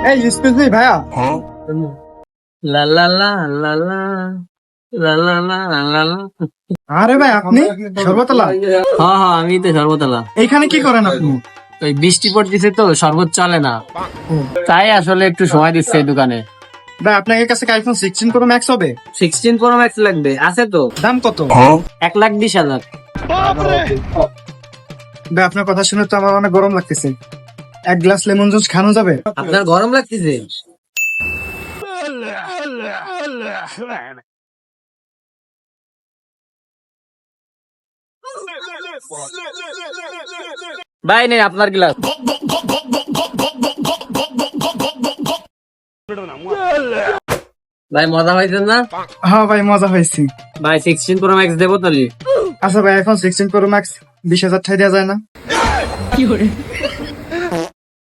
এই excuse me ভাইয়া। লা লা লা লা লা লা লা লা লা লা। আরে ভাই আপনি সর্বতলা, হ্যাঁ হ্যাঁ, আমি তো সর্বতলা। এইখানে কি করেন আপনি? ওই বৃষ্টি পড়তেছে তো, শরবত চলে না, তাই আসলে একটু সময় দিচ্ছে এই দোকানে। ভাই আপনার কাছে কি আইফোন 16 প্রো ম্যাক্স হবে? 16 প্রো ম্যাক্স লাগবে? আছে তো। দাম কত? 1,20,000। ভাই আপনার কথা শুনে তো আমার অনেক গরম লাগতেছে, এক গ্লাস লেমন জুস খানো যাবে? আপনার গরম লাগতেছে? ভাই নেই আপনার গ্লাস। ভাই মজা হয়েছে না? হ্যাঁ ভাই মজা হয়েছে। ভাই 16 প্রো ম্যাক্স দেবো তাহলে? আচ্ছা ভাই এখন 16 প্রো ম্যাক্স 20,000 টাকা দেওয়া যায় না?